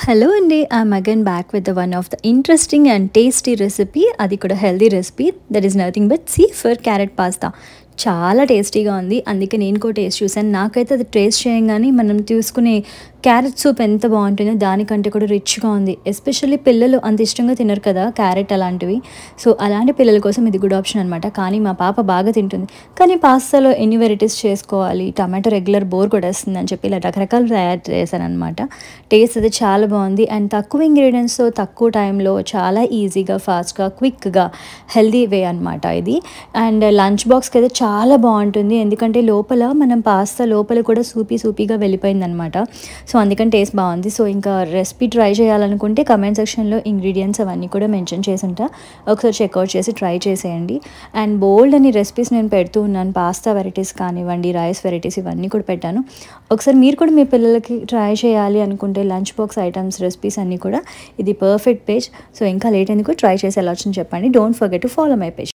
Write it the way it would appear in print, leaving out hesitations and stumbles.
Hello Andy, I'm again back with the one of the interesting and tasty recipe. Adi kuda healthy recipe. That is nothing but seafood carrot pasta. చాలా టేస్టీగా ఉంది. అందుకే నేను కూడా taste చూసాను. నాకైతే అది టేస్ట్ చేయంగానే మనం తీసుకునే క్యారెట్ సూప్ ఎంత బాగుంటుందో దానికంటే కూడా రిచ్గా ఉంది. ఎస్పెషల్లీ పిల్లలు అంత ఇష్టంగా తినరు కదా క్యారెట్ అలాంటివి. సో అలాంటి పిల్లల కోసం ఇది గుడ్ ఆప్షన్ అనమాట. కానీ మా పాప బాగా తింటుంది. కానీ పాస్తాలో ఎన్ని వెరైటీస్ చేసుకోవాలి, టమాటో రెగ్యులర్ బోర్ కొట్టేస్తుంది అని చెప్పి ఇలా రకరకాలు తయారు చేశాను అనమాట. టేస్ట్ అయితే చాలా బాగుంది అండ్ తక్కువ ఇంగ్రీడియంట్స్తో తక్కువ టైంలో చాలా ఈజీగా ఫాస్ట్గా క్విక్గా హెల్దీ వే అనమాట ఇది. అండ్ లంచ్ బాక్స్కి అయితే చాలా బాగుంటుంది. ఎందుకంటే లోపల మనం పాస్తా లోపల కూడా సూపీగా వెళ్ళిపోయిందనమాట. సో అందుకని టేస్ట్ బాగుంది. సో ఇంకా రెసిపీ ట్రై చేయాలనుకుంటే కమెంట్ సెక్షన్లో ఇంగ్రీడియంట్స్ అవన్నీ కూడా మెన్షన్ చేసి ఉంటా. ఒకసారి చెక్అవుట్ చేసి ట్రై చేసేయండి. అండ్ బోల్డ్ అని రెసిపీస్ నేను పెడుతూ ఉన్నాను. పాస్తా వెరైటీస్ కానివ్వండి, రైస్ వెరైటీస్ ఇవన్నీ కూడా పెట్టాను. ఒకసారి మీరు కూడా మీ పిల్లలకి ట్రై చేయాలి అనుకుంటే లంచ్ బాక్స్ ఐటమ్స్ రెసిపీస్ అన్నీ కూడా ఇది పర్ఫెక్ట్ పేజ్. సో ఇంకా లేట్ ఎందుకు ట్రై చేసి ఎలా వచ్చింది చెప్పండి. Don't forget to follow my page.